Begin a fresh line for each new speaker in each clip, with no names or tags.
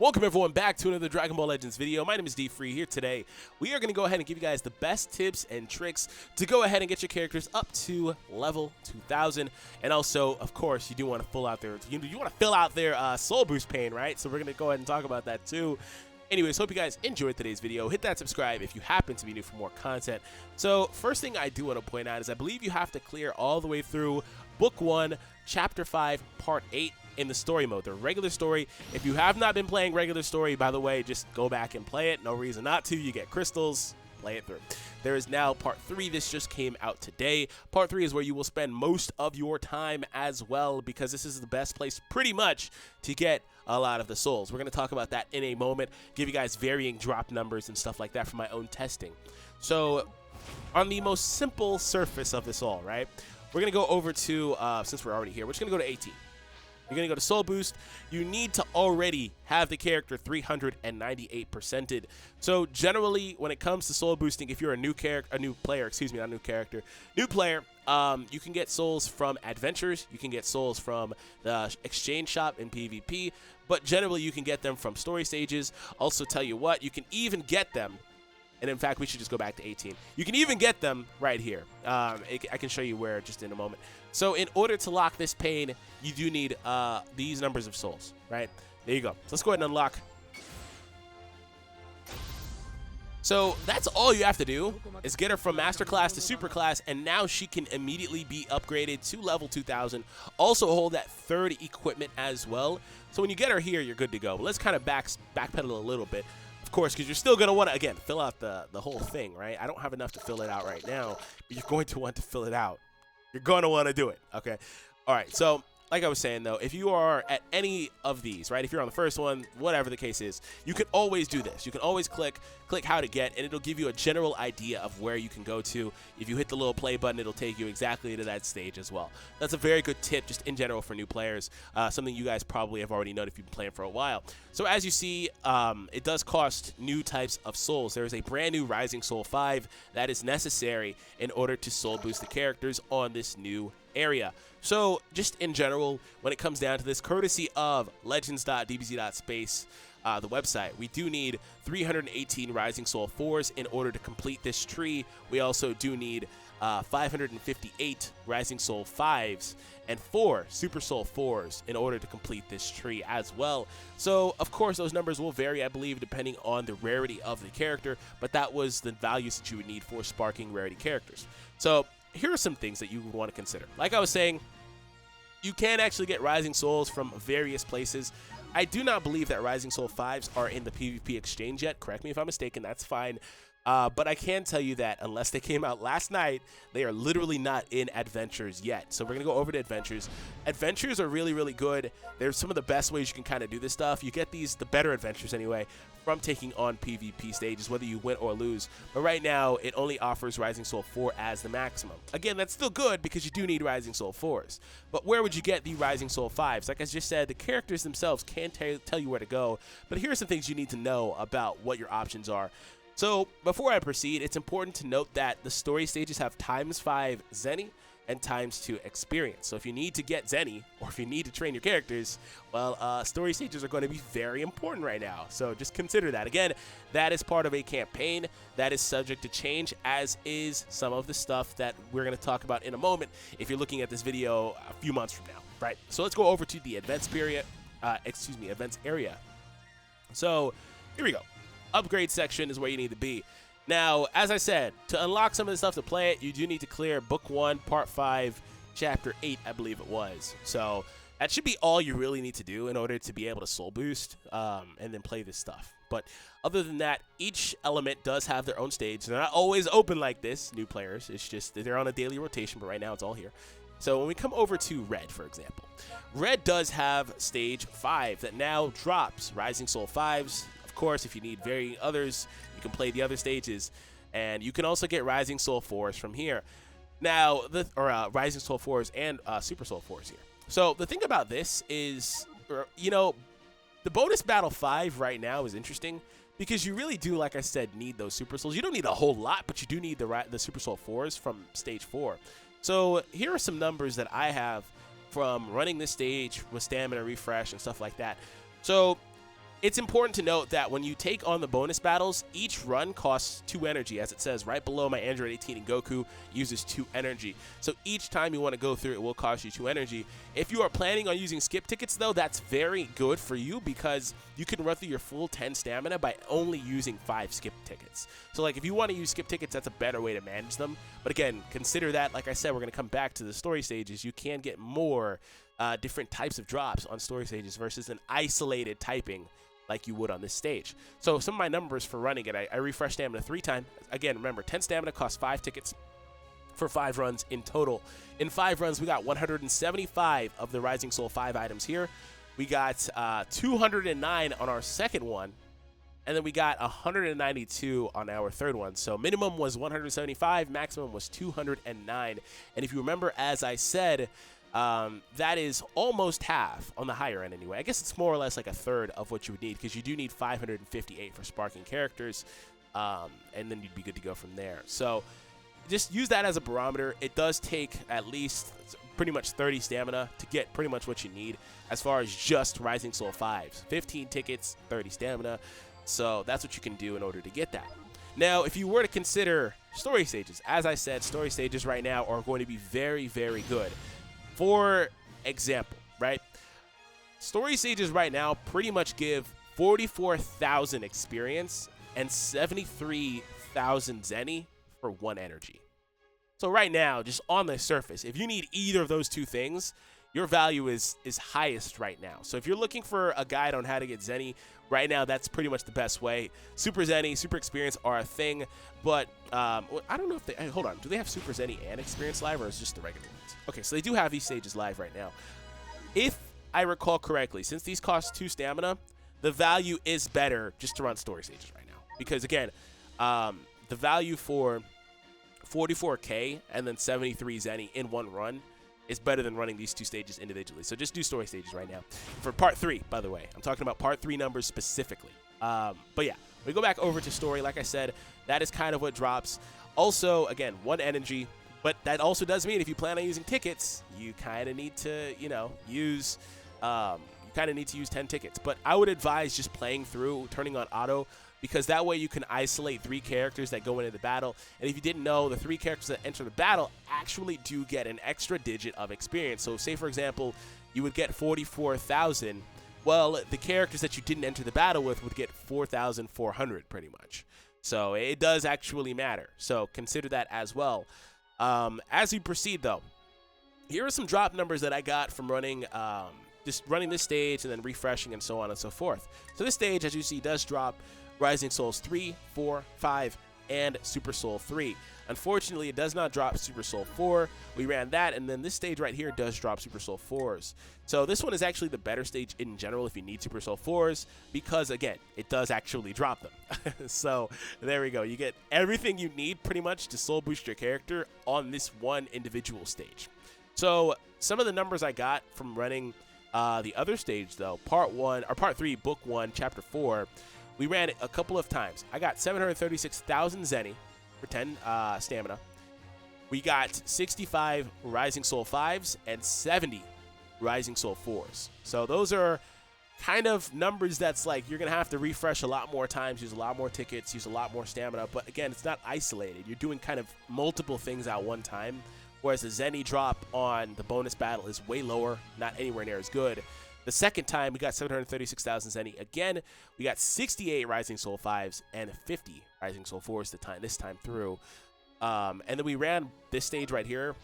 Welcome everyone back to another Dragon Ball Legends video. My name is DFree. Here today. We are going to go ahead and give you guys the best tips and tricks to go ahead and get your characters up to level 2000. And also, of course, you do want to fill out their soul boost pain, right? So we're going to go ahead and talk about that too. Anyways, hope you guys enjoyed today's video. Hit that subscribe if you happen to be new for more content. So first thing I do want to point out is I believe you have to clear all the way through Book 1, Chapter 5, Part 8 in the story mode, the regular story. If you have not been playing regular story, by the way, just go back and play it. No reason not to. You get crystals. Play it through. There is now Part 3. This just came out today. Part 3 is where you will spend most of your time as well, because this is the best place pretty much to get a lot of the souls. We're going to talk about that in a moment, give you guys varying drop numbers and stuff like that from my own testing. So on the most simple surface of this all, right, we're going to go over to, since we're already here, we're just going to go to 18. You're going to go to Soul Boost. You need to already have the character 398%ed. So generally, when it comes to soul boosting, if you're new player, you can get souls from adventures. You can get souls from the exchange shop in PvP. But generally, you can get them from story stages. Also, tell you what, you can even get them. And in fact, we should just go back to 18. You can even get them right here. I can show you where just in a moment. So in order to lock this pain, you do need these numbers of souls, right? There you go. So let's go ahead and unlock. So that's all you have to do is get her from Master Class to Super Class, and now she can immediately be upgraded to level 2000. Also hold that third equipment as well. So when you get her here, you're good to go. But let's kind of backpedal a little bit. Of course, because you're still going to want to, again, fill out the whole thing, right? I don't have enough to fill it out right now, but you're going to want to fill it out. You're going to want to do it, okay? All right, so like I was saying, though, if you are at any of these, right, if you're on the first one, whatever the case is, you can always do this. You can always click how to get, and it'll give you a general idea of where you can go to. If you hit the little play button, it'll take you exactly to that stage as well. That's a very good tip just in general for new players, something you guys probably have already known if you've been playing for a while. So as you see, it does cost new types of souls. There is a brand new Rising Soul 5 that is necessary in order to soul boost the characters on this new area. So just in general, when it comes down to this, courtesy of legends.dbz.space, the website, we do need 318 Rising Soul 4s in order to complete this tree. We also do need 558 Rising Soul 5s and 4 Super Soul 4s in order to complete this tree as well. So of course those numbers will vary, I believe, depending on the rarity of the character, but that was the values that you would need for sparking rarity characters. So here are some things that you would want to consider. Like I was saying, you can actually get Rising Souls from various places. I do not believe that Rising Soul 5s are in the PvP exchange yet. Correct me if I'm mistaken, that's fine. But I can tell you that unless they came out last night, they are literally not in Adventures yet. So we're going to go over to Adventures. Adventures are really, really good. They're some of the best ways you can kind of do this stuff. You get the better adventures anyway, from taking on PvP stages, whether you win or lose. But right now, it only offers Rising Soul 4 as the maximum. Again, that's still good because you do need Rising Soul 4s. But where would you get the Rising Soul 5s? Like I just said, the characters themselves can tell you where to go. But here are some things you need to know about what your options are. So before I proceed, it's important to note that the story stages have ×5 Zenny and ×2 experience. So if you need to get Zenny, or if you need to train your characters, well, story stages are going to be very important right now. So just consider that. Again, that is part of a campaign that is subject to change, as is some of the stuff that we're going to talk about in a moment if you're looking at this video a few months from now, right? So let's go over to the events area. So here we go. Upgrade section is where you need to be. Now, as I said, to unlock some of the stuff to play it, you do need to clear Book 1, Part 5, Chapter 8, I believe it was. So that should be all you really need to do in order to be able to soul boost and then play this stuff. But other than that, each element does have their own stage. They're not always open like this, new players. It's just that they're on a daily rotation, but right now it's all here. So when we come over to Red, for example, Red does have Stage 5 that now drops Rising Soul 5s. Of course, if you need varying others, you can play the other stages, and you can also get Rising Soul 4s from here. Now, Rising Soul 4s and Super Soul 4s here. So the thing about this is, you know, the bonus battle 5 right now is interesting because you really do, like I said, need those Super Souls. You don't need a whole lot, but you do need the Super Soul 4s from Stage 4. So here are some numbers that I have from running this stage with stamina refresh and stuff like that. So It's important to note that when you take on the bonus battles, each run costs 2 energy, as it says right below my Android 18 and Goku uses 2 energy. So each time you want to go through, it will cost you 2 energy. If you are planning on using skip tickets, though, that's very good for you because you can run through your full 10 stamina by only using 5 skip tickets. So like if you want to use skip tickets, that's a better way to manage them. But again, consider that, like I said, we're going to come back to the story stages. You can get more different types of drops on story stages versus an isolated typing like you would on this stage. So some of my numbers for running it, I refreshed stamina 3 times. Again, remember, 10 stamina costs 5 tickets for 5 runs in total. In 5 runs, we got 175 of the Rising Soul 5 items here. We got 209 on our second one, and then we got 192 on our third one. So minimum was 175, maximum was 209. And if you remember, as I said, that is almost half on the higher end anyway. I guess it's more or less like a third of what you would need because you do need 558 for sparking characters, and then you'd be good to go from there. So just use that as a barometer. It does take at least pretty much 30 stamina to get pretty much what you need as far as just Rising Soul 5s. 15 tickets, 30 stamina. So that's what you can do in order to get that. Now, if you were to consider story stages, as I said, story stages right now are going to be very, very good. For example, right? Story stages right now pretty much give 44,000 experience and 73,000 Zenny for 1 energy. So right now, just on the surface, if you need either of those 2 things, your value is highest right now. So if you're looking for a guide on how to get Zenny, right now that's pretty much the best way. Super Zenny, Super Experience are a thing, but I don't know if they, hold on, do they have Super Zenny and Experience live, or is it just the regular ones? Okay, so they do have these stages live right now. If I recall correctly, since these cost 2 stamina, the value is better just to run story stages right now. Because again, the value for 44k and then 73 Zenny in 1 run is better than running these 2 stages individually. So just do story stages right now. For part 3, by the way, I'm talking about part 3 numbers specifically. But yeah, we go back over to story. Like I said, that is kind of what drops. Also, again, 1 energy. But that also does mean if you plan on using tickets, you kind of need to, use 10 tickets. But I would advise just playing through, turning on auto, because that way you can isolate 3 characters that go into the battle. And if you didn't know, the 3 characters that enter the battle actually do get an extra digit of experience. So say, for example, you would get 44,000. Well, the characters that you didn't enter the battle with would get 4,400 pretty much. So it does actually matter. So consider that as well. As we proceed, though, here are some drop numbers that I got from running just running this stage and then refreshing and so on and so forth. So this stage, as you see, does drop Rising Souls 3, 4, 5, and Super Soul 3. Unfortunately, it does not drop Super Soul 4. We ran that, and then this stage right here does drop Super Soul 4s. So this one is actually the better stage in general if you need Super Soul 4s because, again, it does actually drop them. So there we go. You get everything you need pretty much to soul boost your character on this one individual stage. So some of the numbers I got from running the other stage, though, part 3, book 1, chapter 4, we ran it a couple of times. I got 736,000 Zenny for 10 stamina. We got 65 Rising Soul 5s and 70 Rising Soul 4s. So those are kind of numbers that's like you're going to have to refresh a lot more times, use a lot more tickets, use a lot more stamina. But again, it's not isolated. You're doing kind of multiple things at one time, whereas the Zenny drop on the bonus battle is way lower, not anywhere near as good. The second time, we got 736,000 Zenny. Again, we got 68 Rising Soul 5s and 50 Rising Soul 4s this time through. And then we ran this stage right here,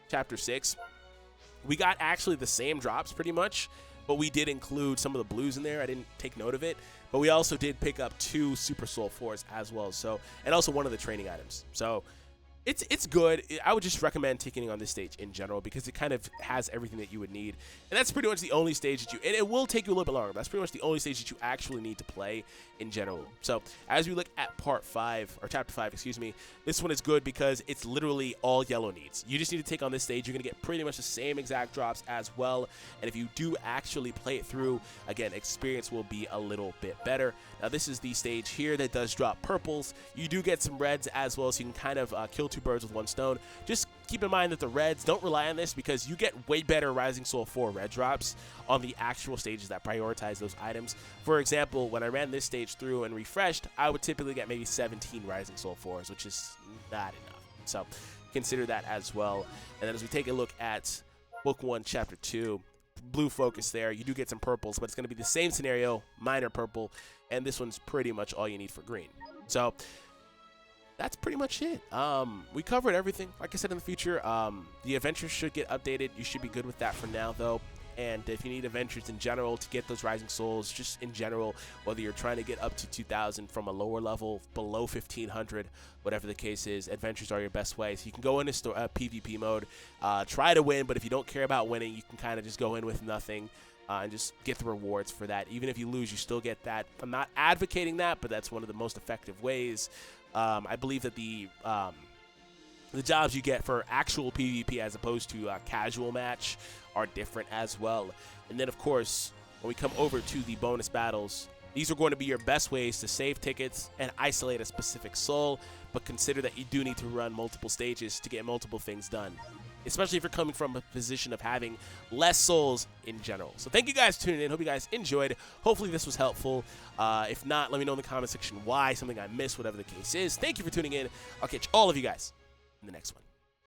Chapter 6. We got actually the same drops pretty much, but we did include some of the blues in there. I didn't take note of it. But we also did pick up 2 Super Soul 4s as well, so, and also one of the training items. So it's good. I would just recommend taking on this stage in general because it kind of has everything that you would need. And that's pretty much the only stage that and it will take you a little bit longer. That's pretty much the only stage that you actually need to play in general. So as we look at part 5, or chapter 5, excuse me, this one is good because it's literally all yellow needs. You just need to take on this stage. You're going to get pretty much the same exact drops as well. And if you do actually play it through, again, experience will be a little bit better. Now this is the stage here that does drop purples. You do get some reds as well, so you can kind of kill two birds with one stone. Just keep in mind that the reds, don't rely on this because you get way better Rising Soul 4 red drops on the actual stages that prioritize those items. For example, when I ran this stage through and refreshed, I would typically get maybe 17 Rising Soul 4s, which is not enough. So consider that as well. And then as we take a look at Book 1, Chapter 2, blue focus there. You do get some purples, but it's going to be the same scenario, minor purple, and this one's pretty much all you need for green. So that's pretty much it. We covered everything. Like I said, in the future, the adventures should get updated. You should be good with that for now, though. And if you need adventures in general to get those Rising Souls, just in general, whether you're trying to get up to 2,000 from a lower level, below 1,500, whatever the case is, adventures are your best way. So you can go into PvP mode, try to win, but if you don't care about winning, you can kind of just go in with nothing and just get the rewards for that. Even if you lose, you still get that. I'm not advocating that, but that's one of the most effective ways. I believe that the jobs you get for actual PvP as opposed to a casual match are different as well. And then, of course, when we come over to the bonus battles, these are going to be your best ways to save tickets and isolate a specific soul, but consider that you do need to run multiple stages to get multiple things done, especially if you're coming from a position of having less souls in general. So thank you guys for tuning in. Hope you guys enjoyed. Hopefully this was helpful. If not, let me know in the comment section why, something I missed, whatever the case is. Thank you for tuning in. I'll catch all of you guys in the next one.